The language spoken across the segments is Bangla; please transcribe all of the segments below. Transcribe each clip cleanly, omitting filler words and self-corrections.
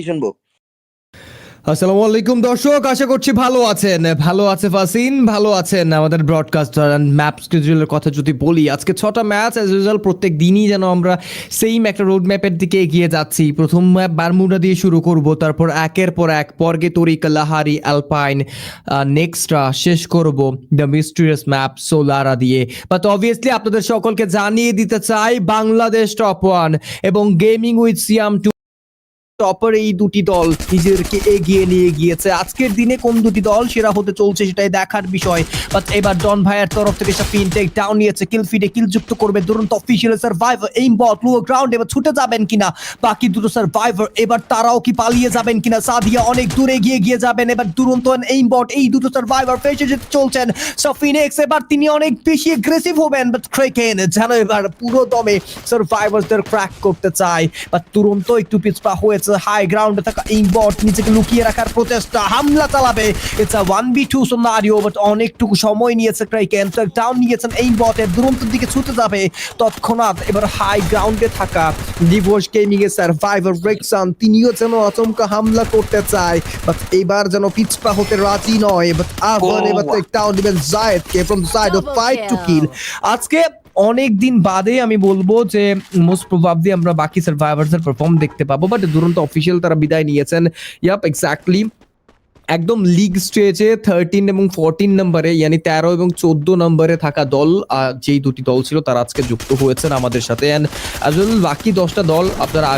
শুনবো। আসসালামু আলাইকুম দর্শক, আশা করছি ভালো আছেন। ভালো আছে ফাসিন, ভালো আছেন আমাদের ব্রডকাস্টার অ্যান্ড ম্যাপ স্কেজুলের কথা যদি বলি, আজকে 6টা ম্যাচ অ্যাজ ইউজুয়াল। প্রত্যেক দিনই যেন আমরা সেম একটা রোড ম্যাপের দিকে এগিয়ে যাচ্ছি। প্রথম ম্যাপ বারমুডা দিয়ে শুরু করব, তারপর একের পর এক পর্গেতরি, কালাহারি, অ্যালপাইন, নেক্সট শেষ করব দ্য মিস্টিরিয়াস ম্যাপ সোলারা দিয়ে। বাট অবভিয়াসলি আপনাদের সকলকে জানিয়ে দিতে চাই বাংলাদেশ টপ ওয়ান এবং গেমিং উইথ সিয়াম টপার এই দুটি দল নিজেদেরকে এগিয়ে নিয়ে গিয়েছে। আজকের দিনে কোন দুটি দল সেরা হতে চলছে সেটাই দেখার বিষয়। বাট এবার ডন ভাইয়ের তরফ থেকে শাফিন টেক ডাউন নিয়েছে, কিল ফিডে কিল যুক্ত করবে দুরন্ত অফিসিয়াল সার্ভাইভার এইম বট লো গ্রাউন্ড। এবার ছুটে যাবেন কিনা বাকি দুটো সার্ভাইভার, এবার তারাও কি পালিয়ে যাবেন কিনা? সাদিয়া অনেক দূরে গিয়ে যাবেন, এবার দুরন্ত এইম বট এই দুটো সার্ভাইভার ফেসে যেতে চলছেন। শাফিন এক্স এবার তিনি অনেক বেশি এগ্রেসিভ হবেন, বাট ক্রেকেন যেন এবার পুরো দমে সার্ভাইভারদের ক্র্যাক করতে চায়, বাট তুরন্ত একটু পিছপা হয়েছে। হাই গ্রাউন্ডে থাকা ইনবট নিজেকে লুকিয়ে রাখার প্রচেষ্টা, হামলা চালাবে। It's a 1v2 scenario, but অনেকটুকু সময় নিয়েছে ক্রাইকেন। ডাউন নিয়েছেন ইনবটের, দুরন্তের দিকে ছুটে যাবে তৎক্ষণাৎ। এবার হাই গ্রাউন্ডে থাকা ডিভোর্স গেমিং এর সার্ভাইভার রেক্সান তিনিও যেন আচমকা হামলা করতে চায়, বাট এবার যেন পিছপা হতে রাজি নয়। বাট আবার এবার ডাউন দিবেন জায়েদকে from the side of fight to kill. আজকে অনেক দিন বাদে আমি বলবো যে মোস্ট প্রবাবলি আমরা বাকি সার্ভাইভার্সের পারফর্ম দেখতে পাবো, বাট দুরন্ত অফিসিয়াল তারা বিদায় নিয়েছেন। ইয়াপ এক্স্যাক্টলি একদম লিগ স্টেজে 13 এবং 14 নম্বরে, ইয়ানি 13 এবং 14 নম্বরে থাকা দল, যেই দুটি দল ছিল তারা আজকে যুক্ত হয়েছেন আমাদের সাথে। অ্যান্ড বাকি 10টা দল আপনারা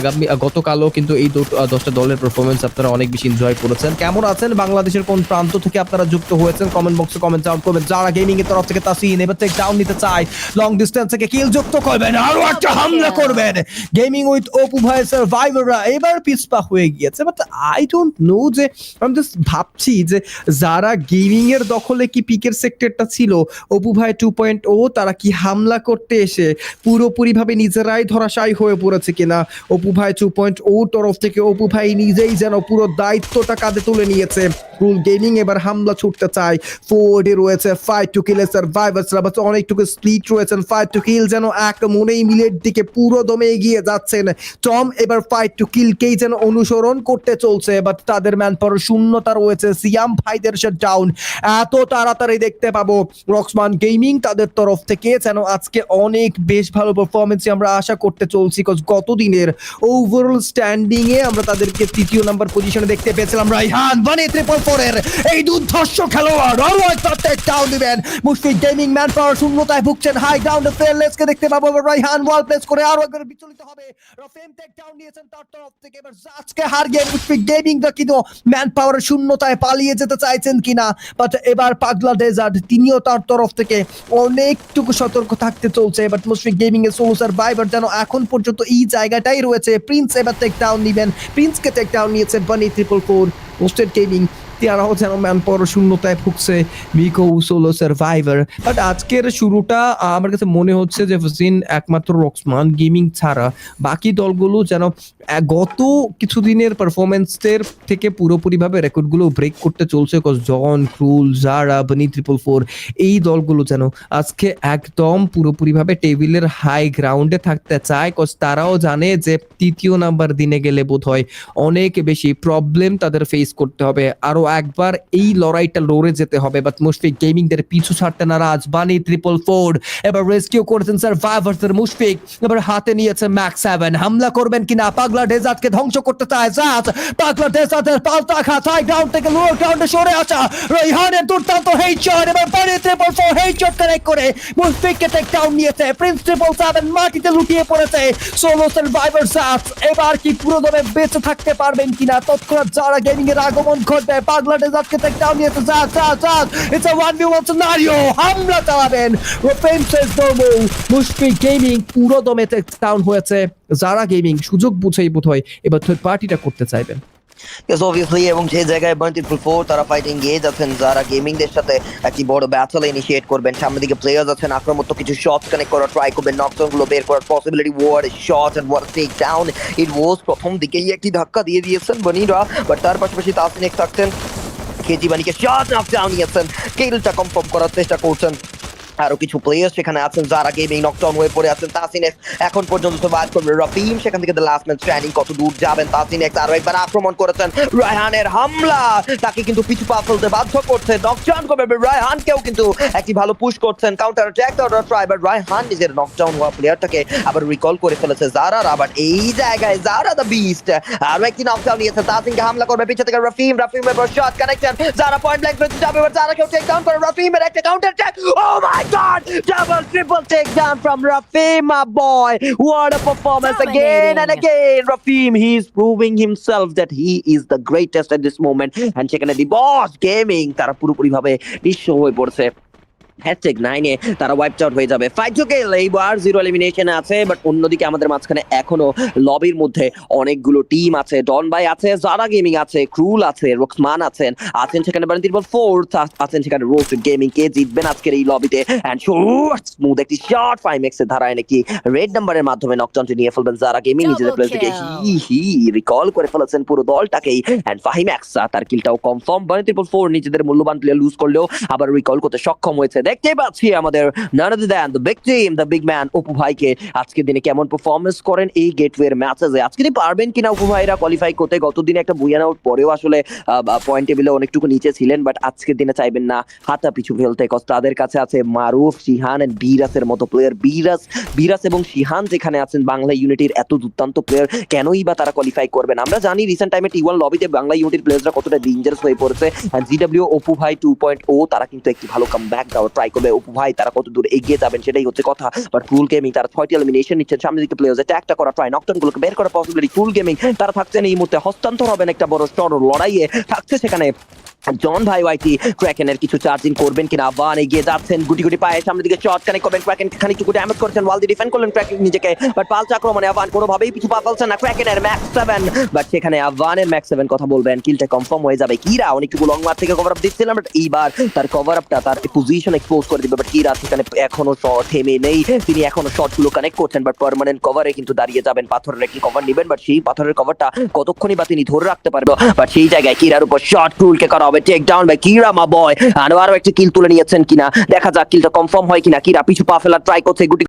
গতকালও কিন্তু এই 10টা দলের পারফরমেন্স আপনারা অনেক বেশি এনজয় করেছেন। কেমন আছেন, বাংলাদেশের কোন প্রান্ত থেকে আপনারা যুক্ত হয়েছেন কমেন্ট বক্সে কমেন্ট আউট করবেন। যারা গেমিং এর তরফ থেকে তাসিন এবার টেক ডাউন নিতে চায়, লং ডিস্টেন্স থেকে কিল যুক্ত করবেন, আরো একটা হামলা করবেন। গেমিং উইথ অপু ভাই সার্ভাইভাররা এবার পিছপা হয়ে গিয়েছে, বাট আই ডোন্ট নো যে আমি জাস্ট ভাবছি যে যারা গেমিং এর দখলে কি পিকের সেক্টরটা ছিল, অপু ভাই 2.0 তারা কি হামলা করতে এসে পুরোপুরি ভাবে নিজেরাই ধরাশায়ী হয়ে পড়েছে কিনা? অপু ভাই 2.0 তরফ থেকে অপু ভাই নিজেই যেন পুরো দায়িত্বটা কাঁধে তুলে নিয়েছে। রুল গেমিং এবার হামলা ছুটতে চায়, ফোর্ডে রয়েছে ফাইট টু কিল সার্ভাইভার্সরা, বাট অনেকটুকু স্প্লিট রয়েছেন। ফাইট টু কিল যেন এক মনেই মিলের দিকে পুরো দমে এগিয়ে যাচ্ছেন। টম এবার ফাইট টু কিলকেই যেন অনুসরণ করতে চলছে, বাট তাদের ম্যান পাওয়ার শূন্যতা রয়েছে। সিয়াম ভাইদের ডাউন এত তাড়াতাড়ি দেখতে পাবো রক্সমান গেমিং তাদের তরফ থেকে যেন আজকে অনেক বেশ ভালো পারফরমেন্স আমরা আশা করতে চলছি। গত দিনের ওভারঅল স্ট্যান্ডিং এ আমরা তাদেরকে 3য় নাম্বার পজিশনে দেখতে পেয়েছিলাম। রাইহান 1-3-4 এর এই দুর্ধর্ষ খেলোয়াড় আরো একটা টেক ডাউন দিবেন। মুশফিক গেমিং ম্যান পাওয়ার শূন্যতায় ভুগছেন। হাই গ্রাউন্ডে ফেয়ারলেসকে দেখতে পাবো, রাইহান ওয়াল প্লেস করে আরো একবার বিচলিত হবে। রাফেম টেক ডাউন নিয়েছেন তার তরফ থেকে। এবার আজকে হার গিয়ে মুশফিক গেমিং দা কিন্তু ম্যান পাওয়ারের শূন্যতায় পালিয়ে যেতে চাইছেন কিনা, বাট এবার পাগলা ডেজার্ট তিনিও তার তরফ থেকে অনেকটুকু সতর্ক থাকতে চলছে। বাট মুশফিক গেমিং এর সোলো সার্ভাইভার যেন এখন পর্যন্ত এই জায়গাটাই রয়েছে। প্রিন্স এবার টেক ডাউন নিবেন, প্রিন্সকে টেক ডাউন নিয়েছে বানি 444 পোস্টেড গেমিং, তারাও যেন ম্যান পাওয়ার শূন্যতায় ভুগছে। মিকো সোলো সার্ভাইভার, বাট আজকের শুরুটা আমার কাছে মনে হচ্ছে যে ফসিন একমাত্র রক্সমান গেমিং ছাড়া বাকি দলগুলো যেন গত কিছুদিনের পারফরমেন্সের থেকে পুরোপুরিভাবে রেকর্ডগুলো ব্রেক করতে চলছে। জন, ক্রুল, জারা, বানি 444 এই দলগুলো যেন আজকে একদম পুরোপুরিভাবে টেবিলের হাই গ্রাউন্ডে থাকতে চায়, তারাও জানে যে 3য় নাম্বার দিনে গেলে বোধ হয় অনেক বেশি প্রবলেম তাদের ফেস করতে হবে। আরো একবার এই লড়াইটা লড়ে যেতে হবে, বাট মুশফিক গেমিং দের পিছু ছাড়তে নারাজ। বানি 444 এবার রেস্কিউ করেছেন সার্ভাইভার্সের। মুশফিক এবার হাতে নিয়েছে ম্যাক্স 7, হামলা করবেন কিনা? পাগলা ডেজার্টকে ধ্বংস করতে চায় জাজ। পাগলা ডেজার্টের পাল্টা খাত হাই গ্রাউন্ড থেকে লোয়ার গ্রাউন্ডে সরে আসা রাইহানের দুর্দান্ত হেডশট। এবার বানি 444 হেডশট কানেক্ট করে মুশফিককে টেক ডাউন নিয়েছে। প্রিন্স 777 মাটিতে লুটিয়ে পড়েছে। সোলো সার্ভাইভার জাজ এবার কি পুরো দমে বেঁচে থাকতে পারবেন কিনা? তৎক্ষণাৎ যারা গেমিং এর আগমন ঘটবে, পাগলা ডেজার্টকে টেক ডাউন নিয়েছে জাজ। ইটস আ 1v1 সিনারিও, হামলা চালাবেন ফেন্সেস দমো। মুশফিক গেমিং পুরো দমে টেক ডাউন হয়েছে। যারা গেমিং সুযোগ বুঝেই বোধ হয় এবার থার্ড পার্টিটা করতে চাইবেন। Yes, obviously, এবং যে জায়গায় বানি 444 তারা ফাইটিং গিয়ে যাচ্ছেন, যারা গেমিং দের সাথে একটি বড় ব্যাটল ইনিশিয়েট করবেন। সামনের দিকে প্লেয়ার্স আছেন, আক্রমণাত্মক কিছু শটস কানেক্ট করার ট্রাই করবেন, নকডাউন গুলো বের করার possibility. War shot and war take down. It was প্রথম দিকেই একটি ধাক্কা দিয়ে দিয়েছেন বানিরা, বাট তার পাশাপাশি তাসনিক থাকতেন। কেজি বানিকে শট নকডাউন নিয়েছেন, কিলটা কনফার্ম করার চেষ্টা করছেন। আরো কিছু প্লেয়ার সেখানে আছেন যারা গেমিং নকডাউন হয়ে পড়ে আছেন। তাসিন এক্স এখন পর্যন্ত সার্ভাইভ করবে। রাফিম সেখান থেকে দ্য লাস্ট ম্যান স্ট্যান্ডিং, কত দূর যাবেন তাসিন এক্স? আরো একবার আক্রমণ করেছেন, রায়হানের হামলা তাকে কিন্তু পিছু পা ফেলতে বাধ্য করছে। নকডাউন করবে রায়হানকেও কিন্তু একটি ভালো পুশ করছেন, কাউন্টার অ্যাটাক দেওয়ার ট্রাই, বাট রায়হান নিজের নকডাউন হওয়া প্লেয়ারটাকে আবার রিকল করে ফেলেছে জারা। আবার এই জায়গায় জারা দ্য বিস্ট আরো একটি নকডাউন নিয়েছে। তাসিনকে হামলা করবে পিছে থেকে রাফিম, রাফিমের পর শট কানেকশন, জারা পয়েন্ট ব্ল্যাঙ্ক রেঞ্জে যাবে, এবার জারাকেও টেক ডাউন করে রাফিমের একটা counter attack. O my god, double triple takedown from Rafim, my boy. What a performance again and again. Rafim, he's proving himself that he is the greatest at this moment. And সেখানে the boss gaming তারা পুরোপুরি ভাবে নিঃস্ব হয়ে পড়ছে। হ্যাশট্যাগ 9-এ তারা ওয়াইপড আউট হয়ে যাবে। ফাইট টু কিল এইবার 0 এলিমিনেশনে আছে, বাট অন্যদিকে আমাদের মাঝখানে এখনো লবির মধ্যে অনেকগুলো টিম আছে। ডন ভাই আছে, জারা গেমিং আছে, ক্রুল আছে, রোকসমান আছেন সেখানে বারেন্টির ফোর্থ আছেন সেখানে রোস্টেড গেমিং। কে জিতবেন আজকের এই লবিতে? এন্ড শট স্মুথ একটি শট 5x এর ধারায় নাকি রেড নাম্বারের মাধ্যমে নকডাউনটি নিয়ে ফেলবেন জারা গেমিং। নিজেদের প্লেয়ারকে হি রিকল করে ফেলেছেন পুরো দলটাকেই। এন্ড ফাহিম এক্সা তার কিলটাও কনফার্ম। বারেন্টির 4 নিজেদের মূল্যবান প্লেয়ার লুজ করলেও আবার রিকল করতে সক্ষম হয়েছে। দেখতে পাচ্ছি আমাদের none other than the big team, the big man Apu ভাইকে আজকের দিনে কেমন পারফরম্যান্স করেন এই গেটওয়ের ম্যাচে। আজকে কি পারবেন কিনা অপু ভাইরা কোয়ালিফাই করতে? গতদিনে একটা বুয়ান আউট পরেও আসলে পয়েন্ট টেবিলে অনেকটুকু নিচে ছিলেন, বাট আজকের দিনে চাইবেন না হাতা পিছু ফেলতে, কজ তাদের কাছে আছে মারুফ, শিহান এন্ড বিরাসের মতো প্লেয়ার। বিরাস এবং শিহান যেখানে আছেন বাংলা ইউনিটির এত দুর্দান্ত প্লেয়ার, কেনই বা তারা কোয়ালিফাই করবেন? আমরা জানি রিসেন্ট টাইমে টি1 লবিতে বাংলা ইউনিটির প্লেয়াররা কতটা ডেঞ্জারাস হয়ে পড়েছে। জিডব্লিউ অপু ভাই 2.0 তারা কিন্তু একটি ভালো কামব্যাক দেওয়ার ট্রাই করবে। অপু ভাই তারা কত দূর এগিয়ে যাবেন সেটাই হচ্ছে কথা। বাট ফুল গেমিং তারা 6টি এলিমিনেশন নিচ্ছেন, সামনের দিকে প্লেয়ার্স অ্যাটাকটা করা ট্রাই, নকডাউন গুলোকে বের করা পসিবিলিটি। ফুল গেমিং তারা থাকছেন এই মুহূর্তে হস্তান্তর হবেন একটা বড় সড় লড়াইয়ে, থাকছে সেখানে জন ভাই ওয়াইটি। ক্র্যাকেনের কিছু চার্জিং করবেন কিনা? আবান এগিয়ে যাচ্ছেন, গুটি গুটি পায়ে সামনের দিকে শট কানেক্ট করবেন। ক্র্যাকেন খানিকটুকু ড্যামেজ করেছেন, ওয়াল দিয়ে ডিফেন্ড করলেন ক্র্যাকেন নিজেকে, বাট পাল্টা আক্রমণে আবান কোনোভাবেই পিছু পা ফেলছেন না। ক্র্যাকেনের ম্যাক্স 7, বাট সেখানে আবানের ম্যাক্স 7 কথা বলবেন, কিলটা কনফার্ম হয়ে যাবে। কিরা অনেকটুকু লং মার থেকে কভার আপ দিচ্ছিলেন, বাট এইবার তার কভার আপটা তার পজিশন এক্সপোজ করে দিবে। বাট কিরা সেখানে এখনো শট থেমে নেই, তিনি এখনো শটগুলো কানেক্ট করছেন, বাট পার্মানেন্ট কভারে কিন্তু দাঁড়িয়ে যাবেন। পাথরের একটি কভার নেবেন, বাট সেই পাথরের কভারটা কতক্ষণই বা তিনি ধরে রাখতে পারবে? বাট সেই জায়গায় কিরার উপর শট ক্রুলকে করা হবে টেক ডাউন বাই কিরা, মা বয়। আরো একটি কিল তুলে নিয়েছেন কিনা দেখা যাক, কিলটা কনফার্ম হয় কিনা। কিরা পিছু পা ফেলার ট্রাই করছে, গুটি